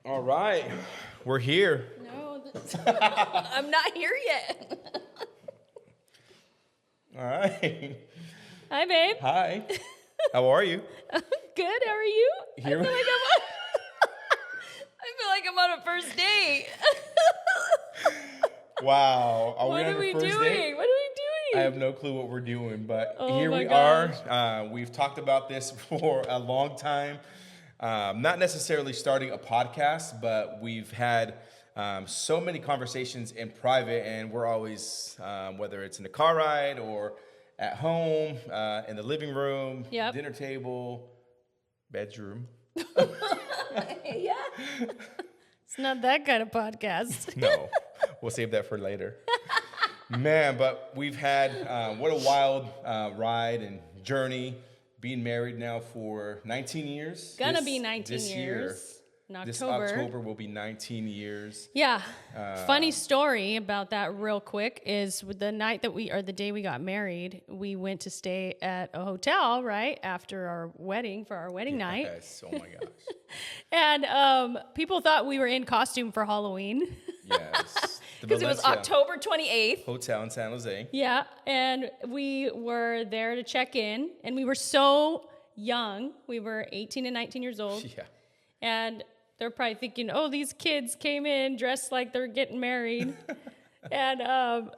All right, we're here. No, I'm not here yet. All right. Hi, babe. Hi. How are you? Good. How are you? Here. I feel like I'm on a first date. Wow. Are we What on are the we first doing? date? What are we doing? I have no clue what we're doing, but Oh here my we gosh. are. We've talked about this for a long time. Not necessarily starting a podcast, but we've had so many conversations in private, and we're always, whether it's in the car ride or at home, in the living room, Yep. dinner table, bedroom. Yeah. It's not that kind of podcast. No, we'll save that for later. Man, but we've had what a wild ride and journey. Being married now for 19 years. Gonna be 19 this years. Year, In this October. October will be 19 years. Yeah. Funny story about that real quick is with the night that the day we got married, we went to stay at a hotel, right? After our wedding, for our wedding night. Yes, oh my gosh. And people thought we were in costume for Halloween. Yes. The Because it was Valencia October 28th. Hotel in San Jose. Yeah. And we were there to check in. And we were so young. We were 18 and 19 years old. Yeah. And they're probably thinking, oh, these kids came in dressed like they're getting married. And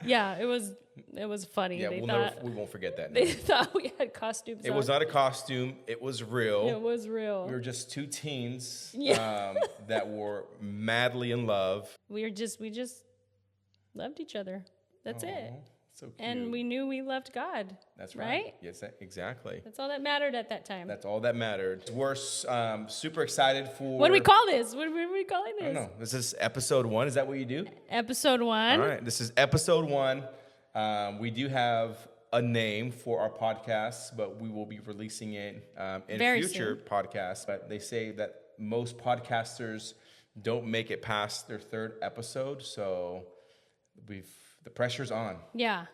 yeah, it was funny. Yeah, They we won't forget that. they Now. thought we had costumes It on. was not a costume. It was real. It was real. We were just two teens Yeah. that were madly in love. We just loved each other. That's it. So cute. And we knew we loved God. That's right. right. Yes, exactly. That's all that mattered at that time. That's all that mattered. We're super excited for. What do we call this? What are we calling I this? don't know. This is episode 1. Is that what you do? Episode 1. All right. This is episode 1. We do have a name for our podcast, but we will be releasing it in Very future podcasts. But they say that most podcasters don't make it past their 3rd episode, so the pressure's on. Yeah.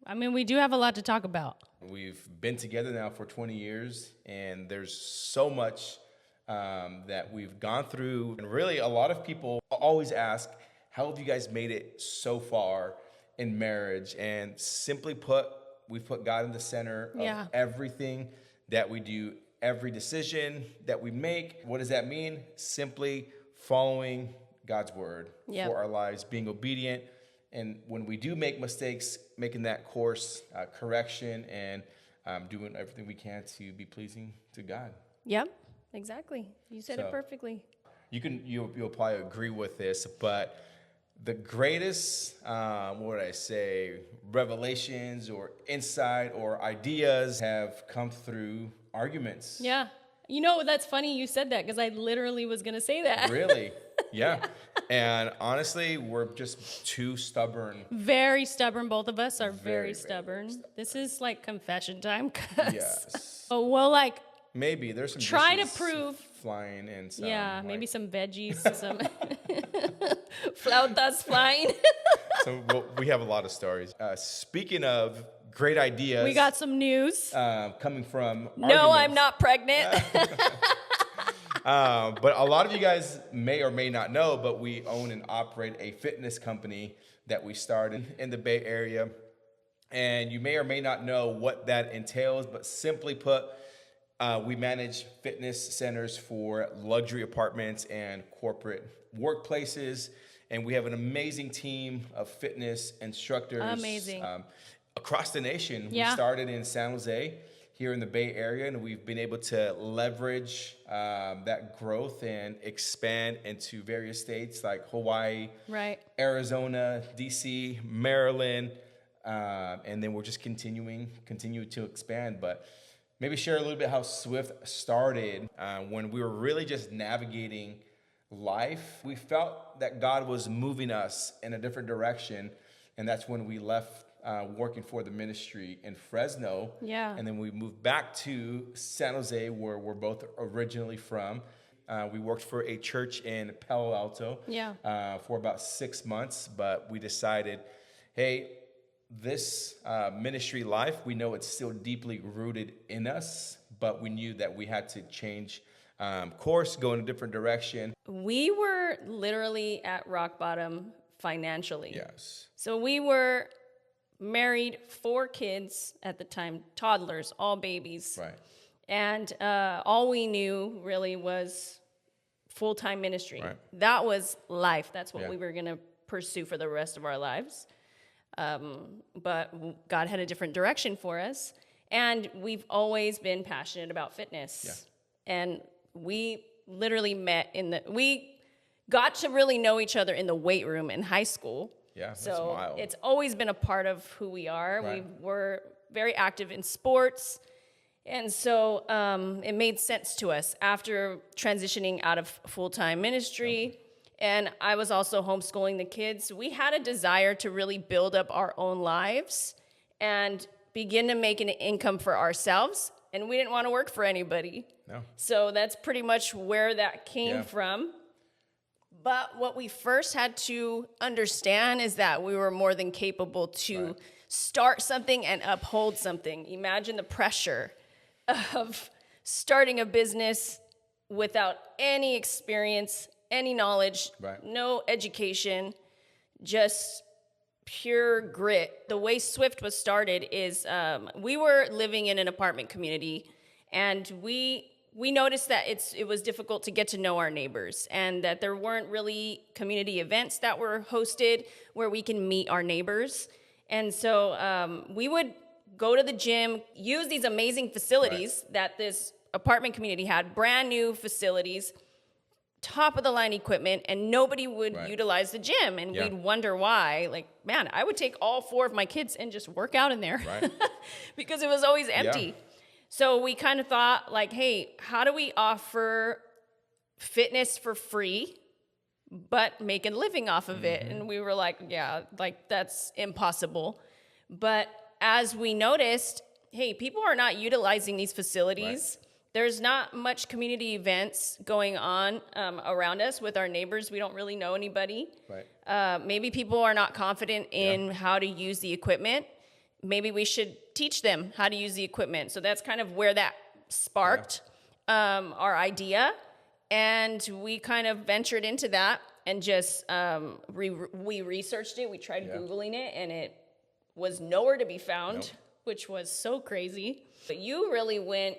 I mean, we do have a lot to talk about. We've been together now for 20 years, and there's so much that we've gone through. And really, a lot of people always ask, how have you guys made it so far in marriage? And simply put, we've put God in the center of everything that we do, every decision that we make. What does that mean? Simply following God's word for our lives, being obedient. And when we do make mistakes, making that course correction and doing everything we can to be pleasing to God. Yep, exactly. You said it perfectly. You'll probably agree with this, but the greatest, revelations or insight or ideas have come through arguments. Yeah. You know, that's funny you said that because I literally was going to say that. Really? Yeah. And honestly, we're just too stubborn. Very stubborn. Both of us are Very, very stubborn. This is like confession time. Yes. Oh, well, like, Maybe there's some Try to dishes prove- flying and some. yeah, like, maybe some veggies, some flautas flying. So we have a lot of stories. Speaking of great ideas, We got some news. coming from. No, arguments. I'm not pregnant. But a lot of you guys may or may not know, but we own and operate a fitness company that we started in the Bay Area. And you may or may not know what that entails, but simply put, we manage fitness centers for luxury apartments and corporate workplaces. And we have an amazing team of fitness instructors. Amazing. Across the nation. Yeah. We started in San Jose, here in the Bay Area, and we've been able to leverage that growth and expand into various states like Hawaii, Right. Arizona, DC, Maryland, and then we're just continue to expand. But maybe share a little bit how Swift started when we were really just navigating life. We felt that God was moving us in a different direction, and that's when we left working for the ministry in Fresno. Yeah. And then we moved back to San Jose, where we're both originally from. We worked for a church in Palo Alto for about 6 months, but we decided, hey, this ministry life, we know it's still deeply rooted in us, but we knew that we had to change course, go in a different direction. We were literally at rock bottom financially. Yes. So we were married, 4 kids at the time, toddlers, all babies. Right. And all we knew really was full-time ministry. Right. That was life. That's what Yeah. we were going to pursue for the rest of our lives. But God had a different direction for us. And we've always been passionate about fitness. Yeah. And we literally we got to really know each other in the weight room in high school. Yeah, that's So wild. it's always been a part of who we are. Right. We were very active in sports. And so it made sense to us after transitioning out of full-time ministry. And I was also homeschooling the kids. We had a desire to really build up our own lives and begin to make an income for ourselves. And we didn't want to work for anybody. No. So that's pretty much where that came Yeah. from. But what we first had to understand is that we were more than capable to Right. start something and uphold something. Imagine the pressure of starting a business without any experience, any knowledge, Right. no education, just pure grit. The way Swift was started is we were living in an apartment community, and we noticed that it was difficult to get to know our neighbors, and that there weren't really community events that were hosted where we can meet our neighbors. And so we would go to the gym, use these amazing facilities that this apartment community had, brand new facilities, top of the line equipment, and nobody would Right. utilize the gym. And Yeah. we'd wonder why. Like, man, I would take all 4 of my kids and just work out in there Right. because it was always empty. Yeah. So we kind of thought, like, hey, how do we offer fitness for free, but make a living off of it? And we were like, yeah, like that's impossible. But as we noticed, hey, people are not utilizing these facilities. There's not much community events going on around us with our neighbors. We don't really know anybody. Right. Maybe people are not confident in how to use the equipment. Maybe we should teach them how to use the equipment. So that's kind of where that sparked our idea. And we kind of ventured into that and just we researched it. We tried Googling it, and it was nowhere to be found, Nope. which was so crazy. But you really went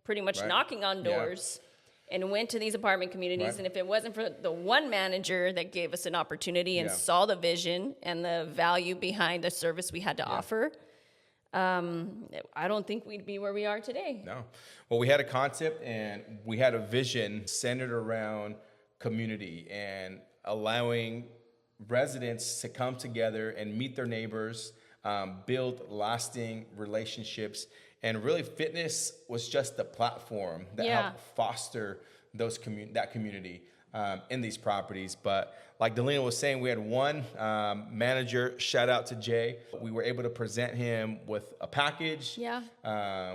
pretty much Right. knocking on Yeah. doors and went to these apartment communities. Right. And if it wasn't for the one manager that gave us an opportunity and Yeah. saw the vision and the value behind the service we had to offer, I don't think we'd be where we are today. No. Well, we had a concept and we had a vision centered around community and allowing residents to come together and meet their neighbors, build lasting relationships. And really, fitness was just the platform that helped foster that community in these properties. But like Delina was saying, we had one manager, shout out to Jay. We were able to present him with a package. Yeah.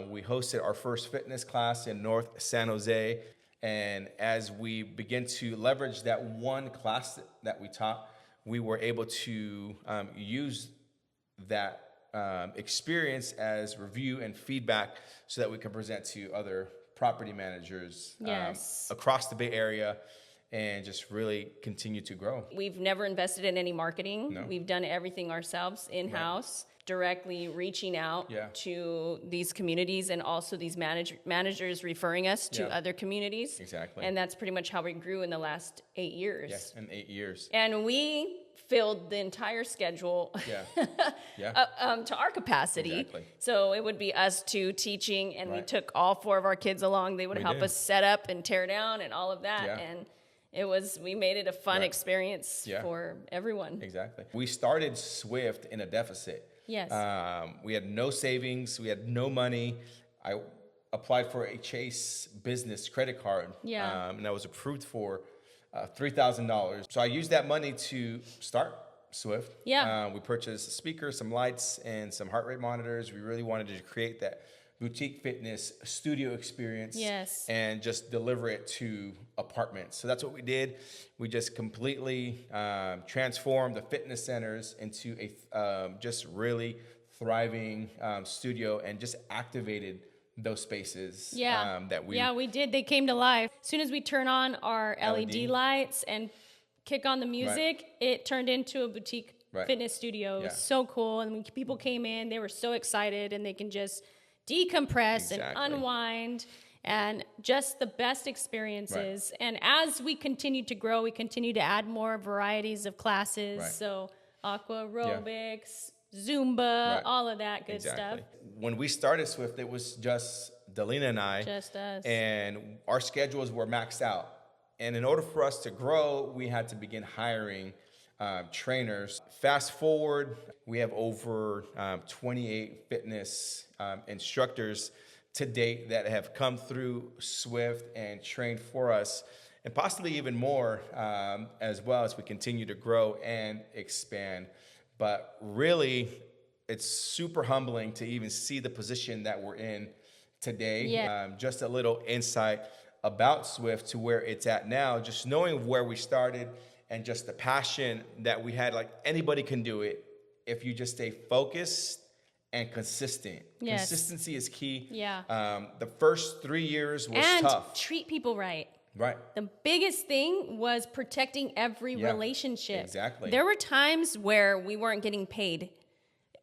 We hosted our first fitness class in North San Jose. And as we begin to leverage that one class that we taught, we were able to use that experience as review and feedback so that we can present to other property managers Yes. across the Bay Area and just really continue to grow. We've never invested in any marketing. No. We've done everything ourselves in-house, directly reaching out Yeah. to these communities, and also these managers referring us to Yeah. other communities. Exactly. And that's pretty much how we grew in the last 8 years. Yes, in 8 years. And we filled the entire schedule Yeah. Yeah. to our capacity. Exactly. So it would be us two teaching, and we Right. took all 4 of our kids along. They would We help did. us set up and tear down and all of that. Yeah. And we made it a fun Right. experience Yeah. for everyone. Exactly. We started Swift in a deficit. Yes. We had no savings. We had no money. I applied for a Chase business credit card. Yeah. And I was approved for $3,000. So I used that money to start Swift. Yeah. We purchased a speaker, some lights, and some heart rate monitors. We really wanted to create that boutique fitness studio experience. Yes. And just deliver it to apartments. So that's what we did. We just completely transformed the fitness centers into a just really thriving studio, and just activated those spaces. Yeah. That we Yeah, we did. They came to life. As soon as we turn on our LED lights and kick on the music, it turned into a boutique fitness studio. It was so cool. And when people came in, they were so excited, and they can just decompress and unwind, and just the best experiences. And as we continue to grow, we continue to add more varieties of classes. So aqua aerobics, Zumba, all of that good stuff. When we started Swift, it was just Delina and I. Just us. And our schedules were maxed out. And in order for us to grow, we had to begin hiring trainers. Fast forward, we have over 28 fitness instructors to date that have come through Swift and trained for us, and possibly even more as well as we continue to grow and expand. But really, it's super humbling to even see the position that we're in today. Just a little insight about Swift to where it's at now, just knowing where we started and just the passion that we had. Like, anybody can do it if you just stay focused and consistent. Consistency is key. The first 3 years was tough. Treat people right. Right. The biggest thing was protecting every relationship. Exactly. There were times where we weren't getting paid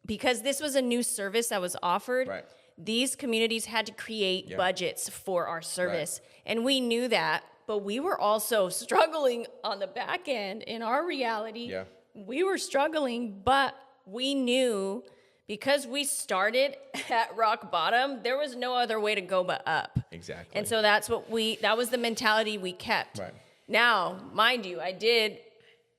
because this was a new service that was offered. Right. These communities had to create budgets for our service. And we knew that, but we were also struggling on the back end. In our reality, we were struggling, but we knew because we started at rock bottom, there was no other way to go but up. Exactly. And so that was the mentality we kept. Right. Now, mind you, I did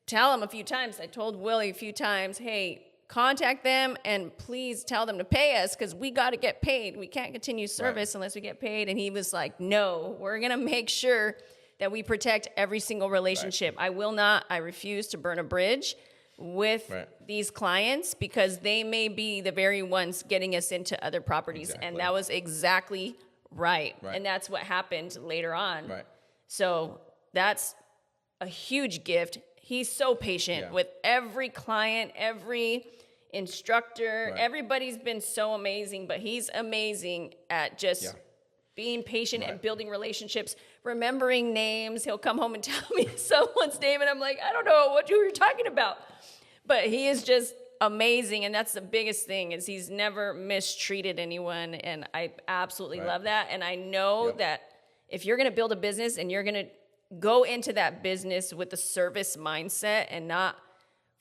tell him a few times. I told Willie a few times, hey, contact them and please tell them to pay us because we got to get paid. We can't continue service unless we get paid. And he was like, no, we're going to make sure that we protect every single relationship. I refuse to burn a bridge with these clients because they may be the very ones getting us into other properties. And that was exactly right. And that's what happened later on. So that's a huge gift. He's so patient with every client, every instructor. Everybody's been so amazing, but he's amazing at just being patient and building relationships, remembering names. He'll come home and tell me someone's name, and I'm like, I don't know what you were talking about. But he is just amazing, and that's the biggest thing, is he's never mistreated anyone, and I absolutely love that. And I know that if you're going to build a business and you're going to go into that business with a service mindset and not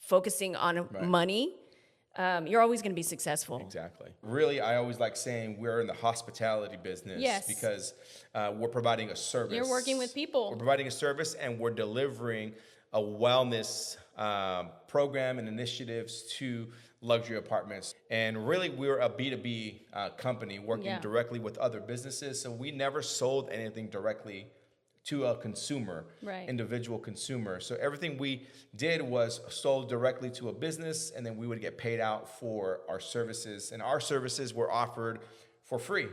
focusing on money, you're always going to be successful. Exactly. Really, I always like saying we're in the hospitality business because we're providing a service. You're working with people. We're providing a service, and we're delivering a wellness program and initiatives to luxury apartments. And really, we're a B2B company working directly with other businesses. So we never sold anything directly to a consumer, individual consumer. So everything we did was sold directly to a business, and then we would get paid out for our services. And our services were offered for free.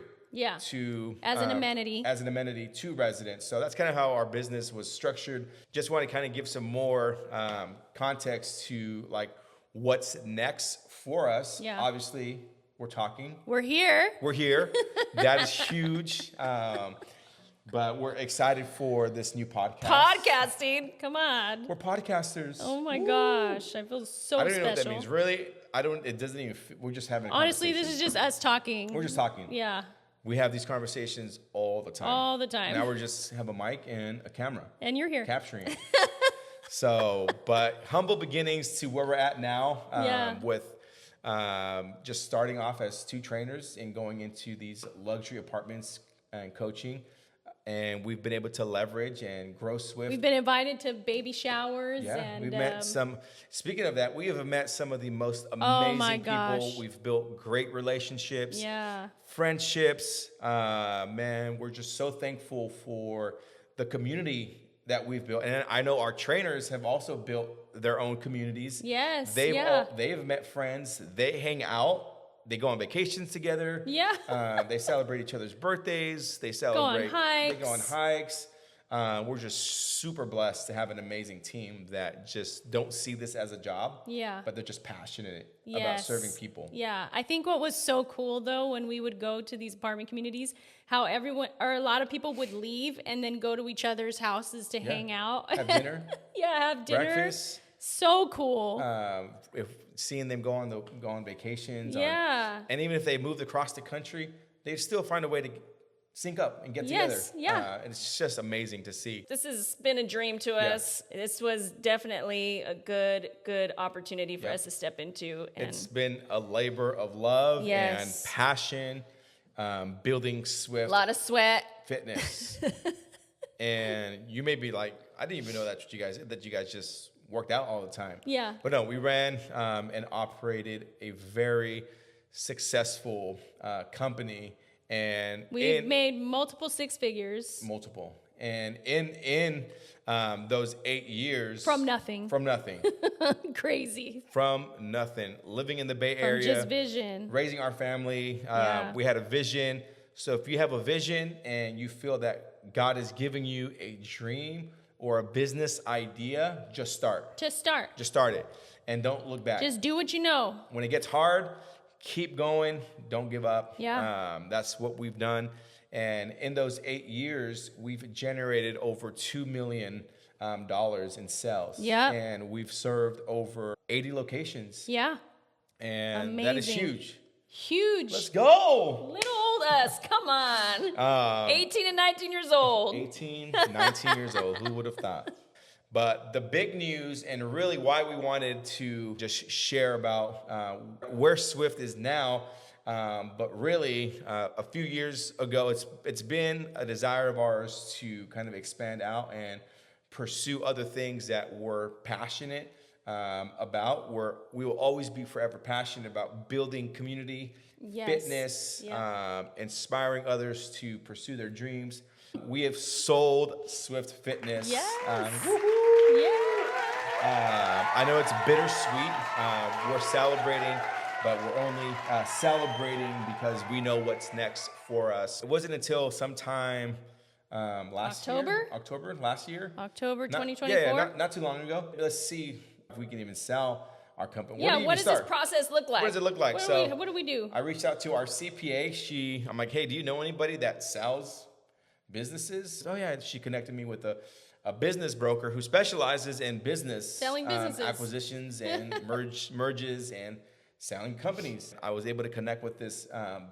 To as an amenity to residents. So that's kind of how our business was structured. Just want to kind of give some more context to like what's next for us. Obviously, we're here. That is huge. But we're excited for this new podcast. Podcasting, come on. We're podcasters. Oh my gosh, I feel so special. I don't even know what that means. Really, it doesn't even, we're just having a Honestly, this is just us talking. We're just talking. Yeah. We have these conversations all the time. All the time. Now we just have a mic and a camera. And you're here. Capturing it. So, but humble beginnings to where we're at now with just starting off as 2 trainers and going into these luxury apartments and coaching. And we've been able to leverage and grow Swift. We've been invited to baby showers. And we've met speaking of that, we have met some of the most amazing people. We've built great relationships, friendships. Man, we're just so thankful for the community that we've built. And I know our trainers have also built their own communities. They have met friends. They hang out. They go on vacations together. They celebrate each other's birthdays. They celebrate. Go on hikes. They go on hikes. We're just super blessed to have an amazing team that just don't see this as a job, Yeah. but they're just passionate about Yes. serving people. Yeah. I think what was so cool though, when we would go to these apartment communities, how everyone or a lot of people would leave and then go to each other's houses to hang out. Have dinner, Yeah, have dinner. breakfast. So cool. If seeing them go on vacations, Yeah. and even if they moved across the country, they still find a way to sync up and get Yes, together. yeah. And it's just amazing to see. This has been a dream to us. This was definitely a good opportunity for Yeah. us to step into. And It's been a labor of love Yes. and passion, building Swift a lot of sweat. Fitness. And you may be like, I didn't even know that you guys just worked out all the time. Yeah. But no, we ran and operated a very successful company, and We've made multiple six figures multiple. And in those 8 years, from nothing. from nothing, Crazy. from nothing, living in the Bay From Area, just vision. raising our family. Yeah. We had a vision. So if you have a vision and you feel that God is giving you a dream or a business idea, just start. Just start. Just start it and don't look back. Just do what you know. When it gets hard, keep going. Don't give up. Yeah. That's what we've done. And in those 8 years, we've generated over $2 million in sales. Yeah. And we've served over 80 locations. Yeah. And that is Amazing. huge. Huge. Let's go. Little old us. Come on. 18 and 19 years old. 18, 19 years old. Who would have thought? But the big news, and really why we wanted to just share about where Swift is now, but really a few years ago, it's been a desire of ours to kind of expand out and pursue other things that we're passionate about. We will always be forever passionate about building community, Yes. fitness, Yeah. inspiring others to pursue their dreams. We have sold Swift Fitness. Yes. Woohoo! Yeah. I know it's bittersweet. We're celebrating, but we're only celebrating because we know what's next for us. It wasn't until sometime last October? last year. October Not- 2024. Yeah, not too long ago. Let's see if we can even sell our company. Yeah, Where do you what even does start? this process look like? What does it look like? What do we do? I reached out to our CPA. I'm like, hey, do you know anybody that sells businesses? Oh yeah, she connected me with a business broker who specializes in business Selling businesses. acquisitions and merges and selling companies. I was able to connect with this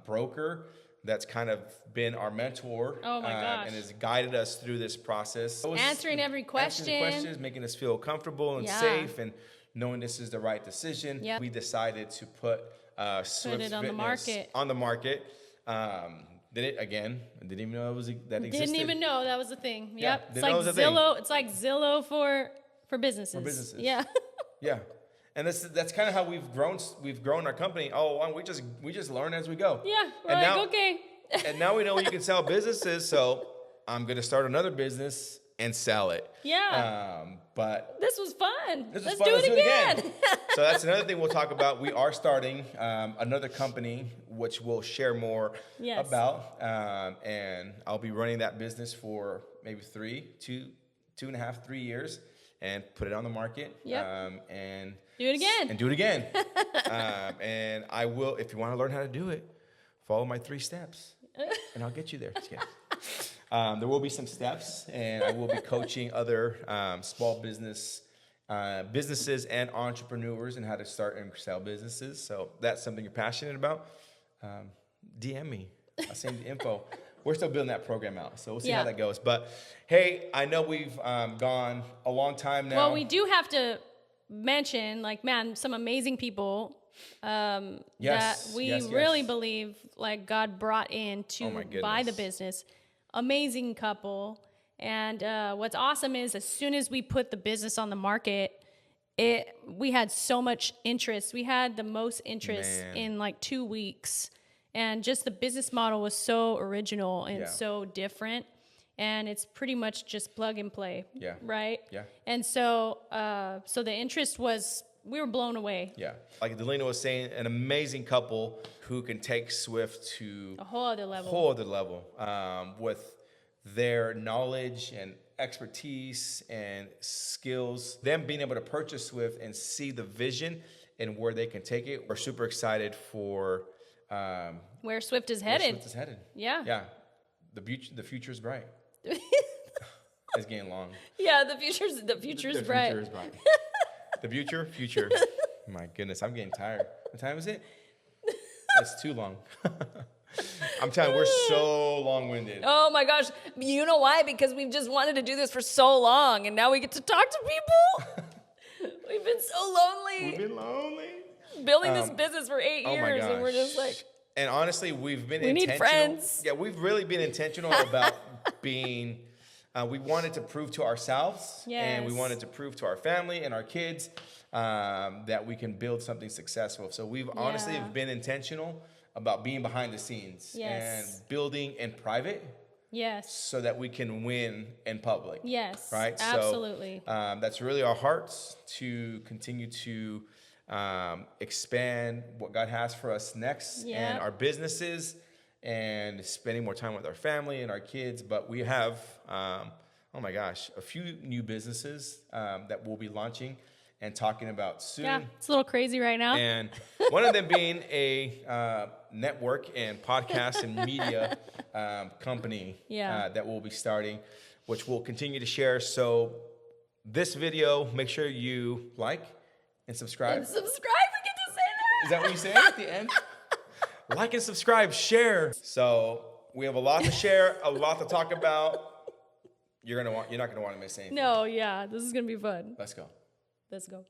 broker that's kind of been our mentor. Oh my gosh. And has guided us through this process. It was Answering every question. Answering questions, making us feel comfortable and Yeah. safe, and knowing this is the right decision. Yep. We decided to put Swift it on the Fitness market. on the market. Did it again? I didn't even know that existed. Didn't even know that was a thing. Yeah, Yep. It's didn't like know it was a thing. Zillow. It's like Zillow for businesses. For businesses. Yeah. Yeah, and that's kind of how we've grown. We've grown our company. Oh, well, we just learn as we go. Yeah. We're And like, now- okay. And now we know you can sell businesses. So I'm gonna start another business and sell it. Yeah. But This was fun. This was Let's fun. do Let's it again. So that's another thing we'll talk about. We are starting another company, which we'll share more Yes. about. And I'll be running that business for maybe 2.5, 3 years, and put it on the market. Yep. And Do it again. And do it again. And I will, if you want to learn how to do it, follow my 3 steps, and I'll get you there. Just kidding. There will be some steps, and I will be coaching other small businesses and entrepreneurs in how to start and sell businesses. So that's something you're passionate about. DM me. I'll send you the info. We're still building that program out, so we'll see Yeah. how that goes. But hey, I know we've gone a long time now. Well, we do have to mention, like, man, some amazing people Yes, that we yes, really yes. believe, like, God brought in to Oh my buy the goodness. business. Amazing couple. And what's awesome is as soon as we put the business on the market, we had so much interest. We had the most interest Man. in like 2 weeks. And just the business model was so original and Yeah. so different. And it's pretty much just plug and play. Yeah. Right? Yeah. And so so the interest was, we were blown away. Yeah, like Delina was saying, an amazing couple who can take Swift to A whole other level. whole other level with their knowledge and expertise and skills. Them being able to purchase Swift and see the vision and where they can take it. We're super excited for Where Swift is where headed. Swift is headed. Yeah. Yeah. The future is bright. It's getting long. Yeah, the future's bright. The future is bright. The future. My goodness, I'm getting tired. What time is it? It's too long. I'm telling you, we're so long-winded. Oh my gosh. You know why? Because we've just wanted to do this for so long and now we get to talk to people. We've been so lonely. We've been lonely. Building this business for 8 Oh my years gosh. and we're just like, And honestly, we've been We need intentional. friends. Yeah, we've really been intentional about being. We wanted to prove to ourselves, and we Yes. wanted to prove to our family and our kids that we can build something successful. So we've honestly Yeah. been intentional about being behind the scenes Yes. and building in private, yes, so that we can win in public. yes, Right. absolutely. So that's really our hearts to continue to expand what God has for us next Yeah. and our businesses and spending more time with our family and our kids. But we have, oh my gosh, a few new businesses that we'll be launching and talking about soon. Yeah, it's a little crazy right now. And one of them being a network and podcast and media company Yeah. that we'll be starting, which we'll continue to share. So this video, make sure you like and subscribe. And subscribe, we get to say that. Is that what you say at the end? Like and subscribe, share. So we have a lot to share, a lot to talk about. You're not gonna want to miss anything. No, yeah, this is gonna be fun. Let's go. Let's go.